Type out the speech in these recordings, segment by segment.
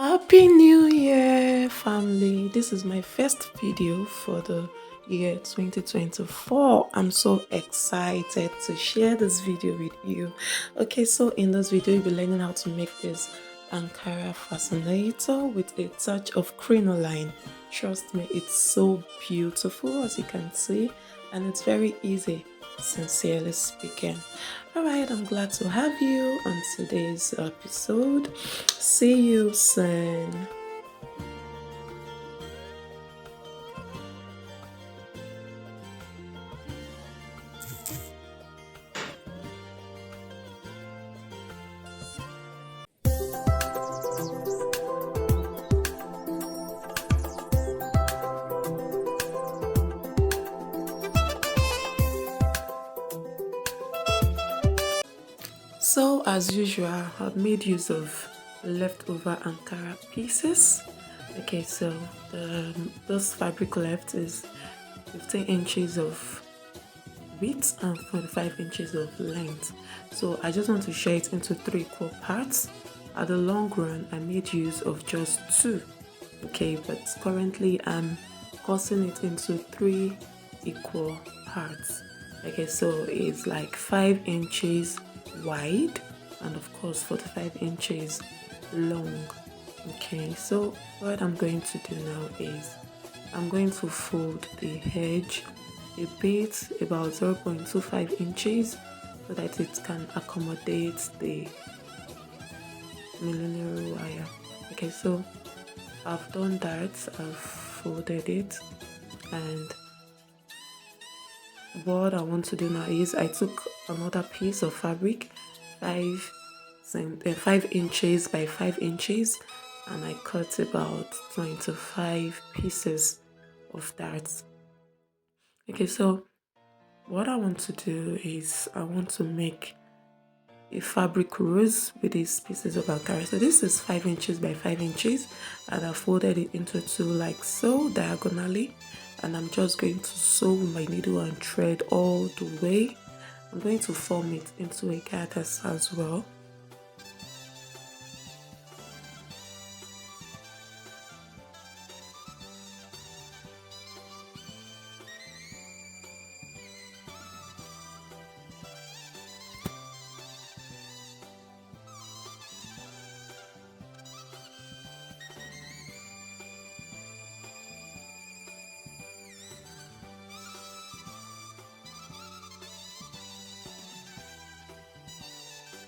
Happy New Year, family! This is my first video for the year 2024. I'm so excited to share this video with you. Okay, so in this video, you'll be learning how to make this Ankara Fascinator with a touch of Crinoline. Trust me, it's so beautiful as you can see, and it's very easy, sincerely speaking. Alright, I'm glad to have you on today's episode. See you soon. So as usual, I've made use of leftover Ankara pieces. Okay, so this fabric left is 15 inches of width and 45 inches of length. So I just want to share it into 3 equal parts. At the long run, I made use of just 2. Okay, but currently I'm cutting it into 3 equal parts. Okay, so it's like 5 inches wide and of course 45 inches long. Okay, so what I'm going to do now is I'm going to fold the edge a bit, about 0.25 inches, so that it can accommodate the millimeter wire. Okay, so I've done that, I've folded it, and what I want to do now is I took another piece of fabric, 5 inches by 5 inches, and I cut about 25 pieces of that. Okay, so what I want to do is I want to make a fabric rose with these pieces of Ankara. So this is 5 inches by 5 inches, and I folded it into 2 like so diagonally, and I'm just going to sew with my needle and thread all the way. I'm going to form it into a goddess as well.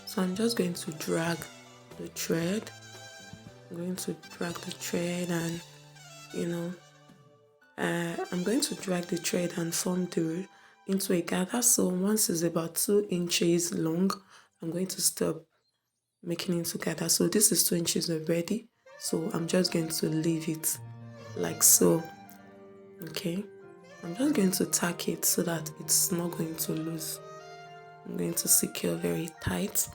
So I'm just going to drag the thread. I'm going to drag the thread and I'm going to drag the thread and form the into a gather. So once it's about 2 inches long, I'm going to stop making it together. So this is 2 inches already. So I'm just going to leave it like so. Okay. I'm just going to tack it so that it's not going to lose. I'm going to secure very tight.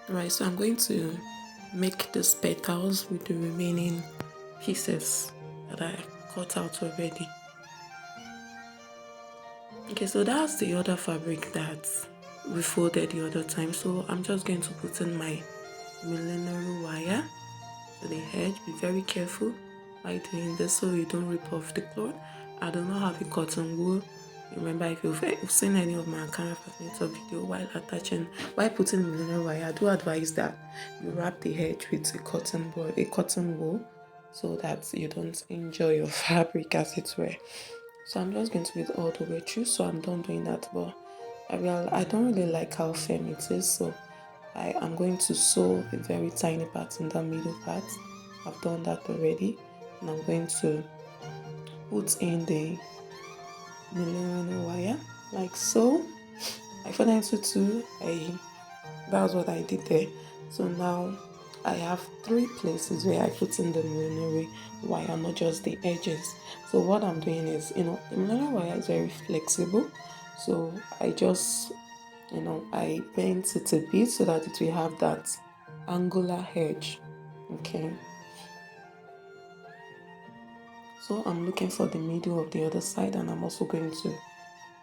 Alright, so I'm going to make these petals with the remaining pieces that I cut out already. Okay, so that's the other fabric that we folded the other time. So I'm just going to put in my millimeter wire to the edge. Be very careful by doing this so you don't rip off the cloth. I do not have a cotton wool. Remember, if you've seen any of my Ankara Fascinator video while putting millimeter wire, I do advise that you wrap the edge with a cotton wool, so that you don't injure your fabric, as it were. So I'm just going to do it all the way through. So I'm done doing that, but I don't really like how firm it is, so I am going to sew a very tiny part in the middle part. I've done that already, and I'm going to put in the millimeter wire like so. I folded into 2. That's what I did there. So now I have 3 places where I put in the millimeter wire, not just the edges. So what I'm doing is, the millimeter wire is very flexible, so I just I bent it a bit so that it will have that angular edge. Okay, so I'm looking for the middle of the other side, and I'm also going to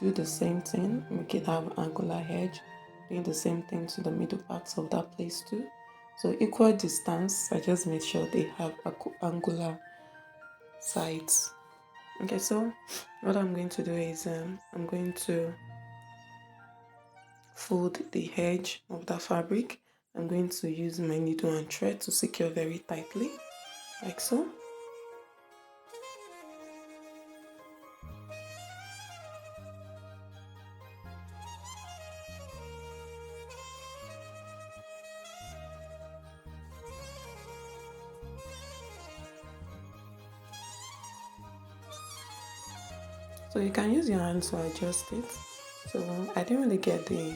do the same thing, make it have angular edge, doing the same thing to the middle parts of that place too. So equal distance, I just made sure they have angular sides. Okay, so what I'm going to do is I'm going to fold the edge of the fabric. I'm going to use my needle and thread to secure very tightly, like so. So you can use your hand to adjust it. So I didn't really get the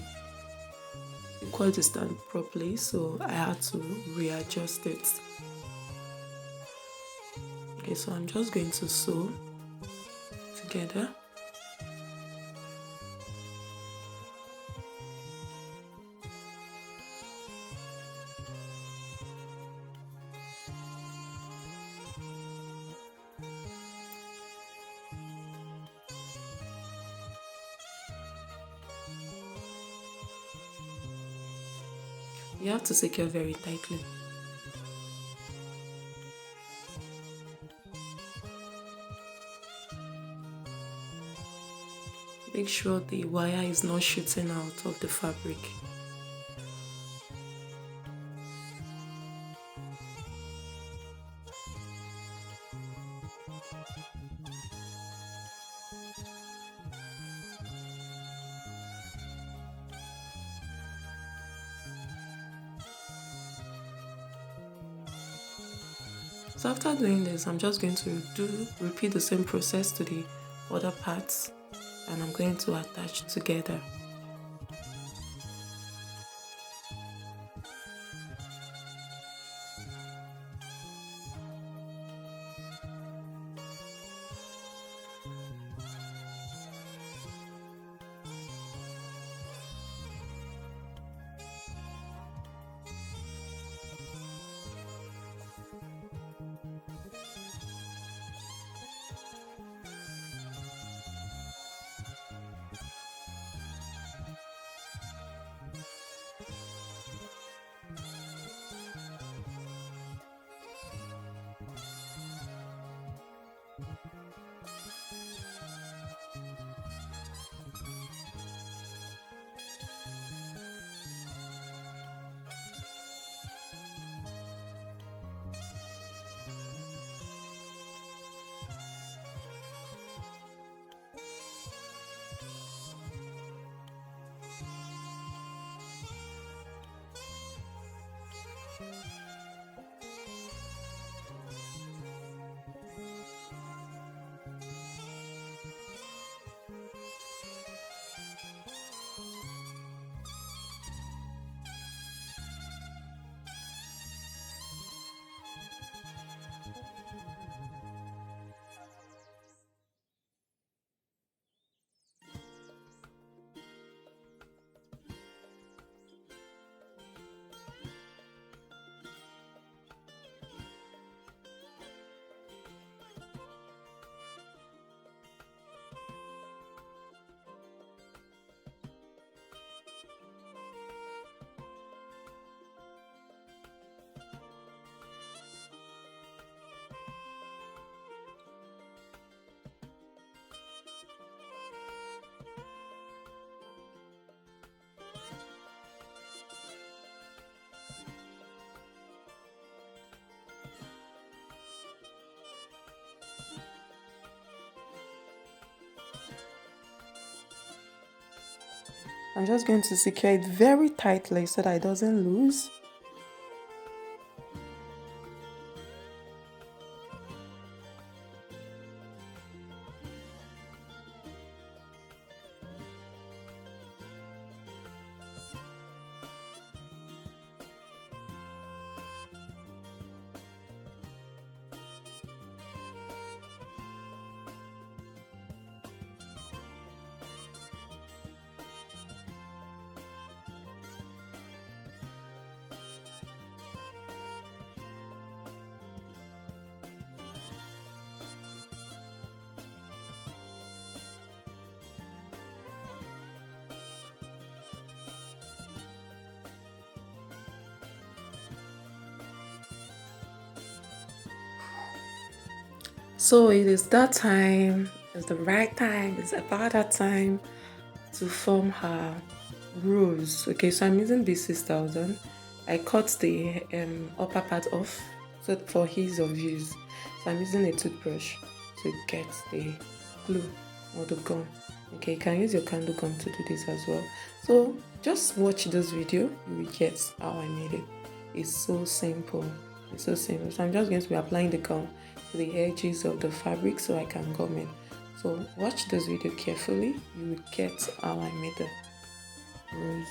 equal distance properly, so I had to readjust it. Okay, so I'm just going to sew together. You have to secure very tightly. Make sure the wire is not shooting out of the fabric. So after doing this, I'm just going to repeat the same process to the other parts, and I'm going to attach together. I'm just going to secure it very tightly so that it doesn't lose. So it is that time, it's the right time, it's about that time to form her rose. Okay, so I'm using B6000. I cut the upper part off so for ease of use. So I'm using a toothbrush to get the glue or the gum. Okay, you can use your candle gum to do this as well. So just watch this video, you will get how I made it. It's so simple. It's so simple. So I'm just going to be applying the gum to the edges of the fabric so I can gum it. So watch this video carefully, you will get how I made the rose.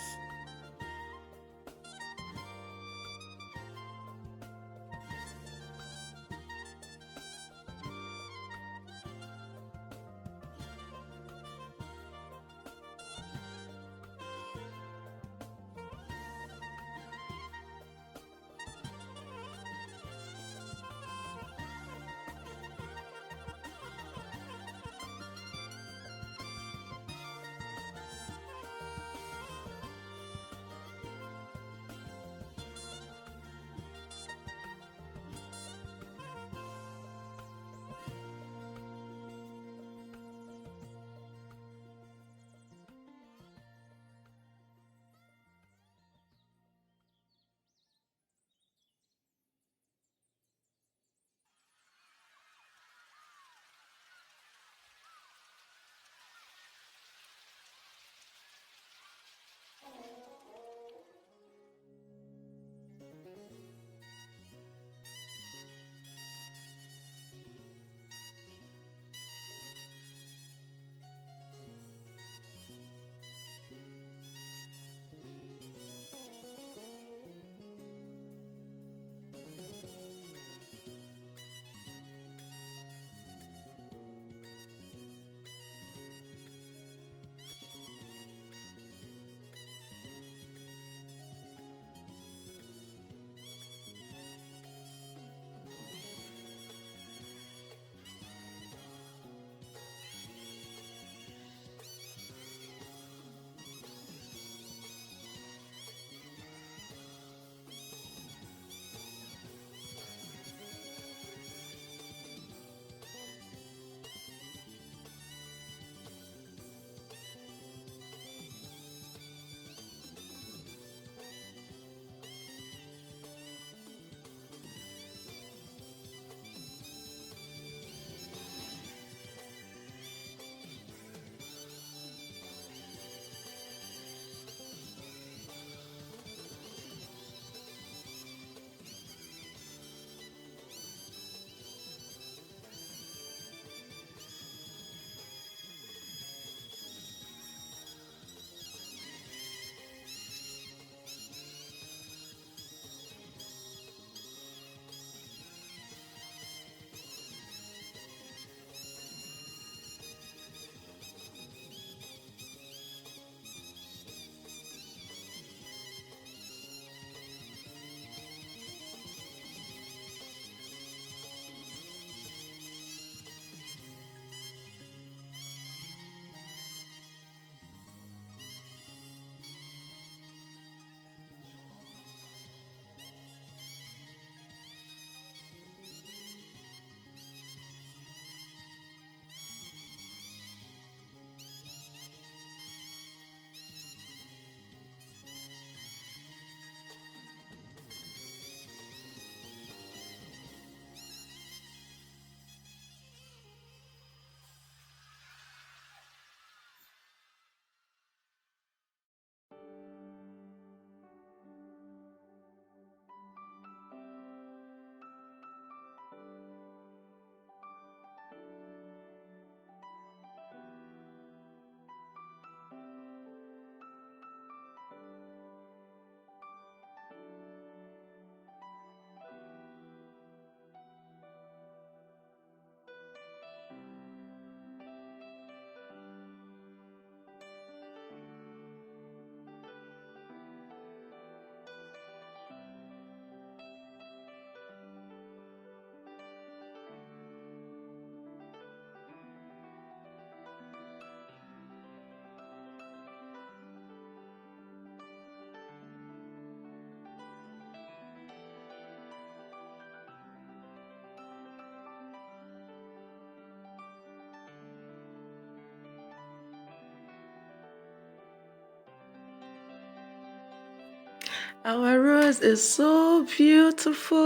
Our rose is so beautiful.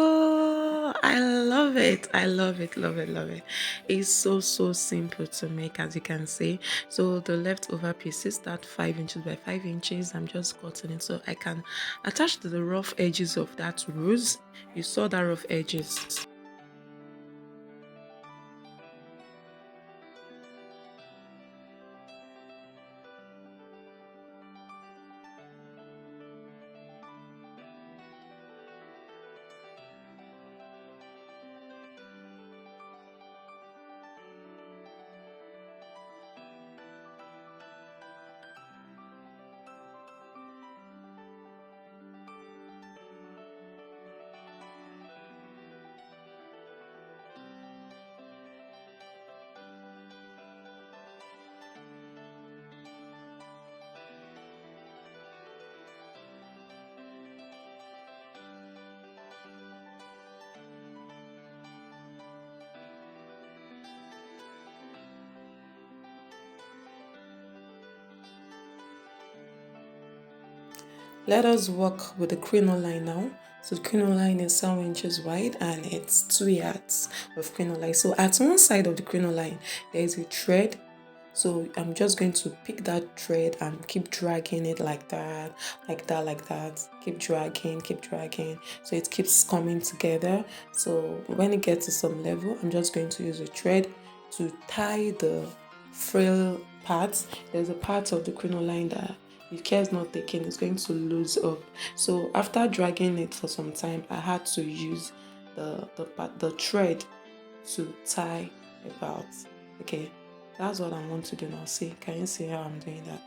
I love it. I love it, love it, love it. It's so simple to make, as you can see. So the leftover pieces, that 5 inches by 5 inches, I'm just cutting it so I can attach to the rough edges of that rose. You saw that rough edges. Let us work with the crinoline now. So the crinoline is 7 inches wide and it's 2 yards of crinoline. So at one side of the crinoline, there is a thread. So I'm just going to pick that thread and keep dragging it like that, like that, like that. Keep dragging, keep dragging. So it keeps coming together. So when it gets to some level, I'm just going to use a thread to tie the frail parts. There's a part of the crinoline that if care is not taken, it's going to lose up. So after dragging it for some time, I had to use the thread to tie about. Okay, that's what I want to do now. See, can you see how I'm doing that?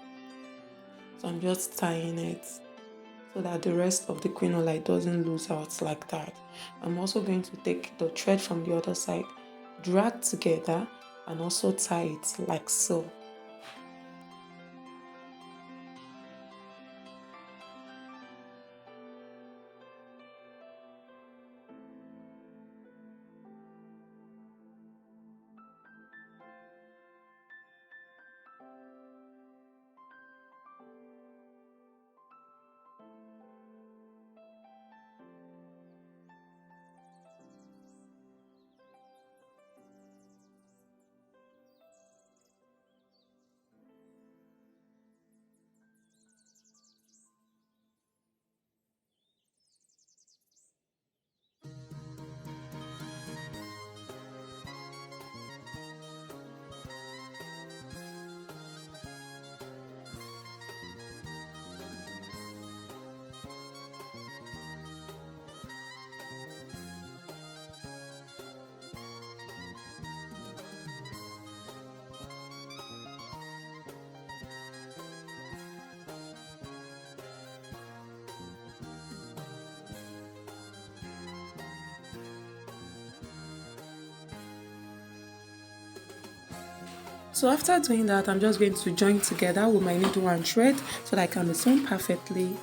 So I'm just tying it so that the rest of the crinoline doesn't lose out like that. I'm also going to take the thread from the other side, drag together, and also tie it like so. So after doing that, I'm just going to join together with my needle and thread so that I can be sewn perfectly.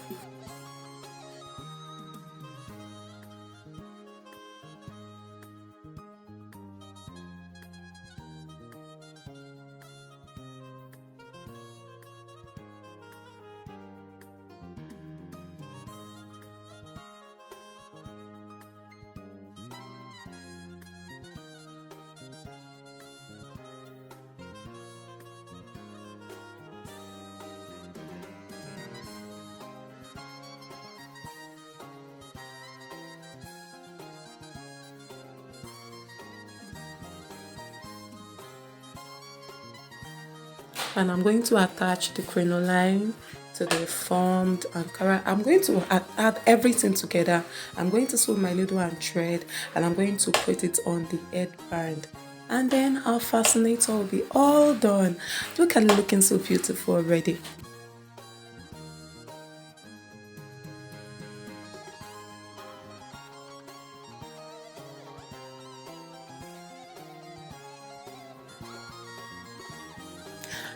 And I'm going to attach the crinoline to the formed Ankara. I'm going to add everything together. I'm going to sew my needle and thread, and I'm going to put it on the headband. And then our fascinator will be all done. Look at it looking so beautiful already.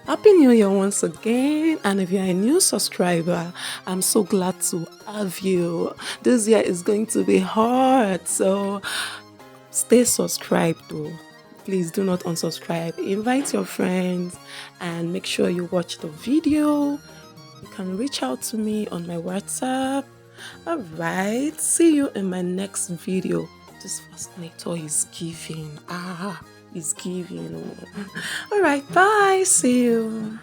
Happy New Year once again, and if you're a new subscriber, I'm so glad to have you. This year is going to be hard, so stay subscribed though. Please do not unsubscribe. Invite your friends and make sure you watch the video. You can reach out to me on my WhatsApp All right, see you in my next video. This fascinator is giving. Is giving. All right, bye. See you.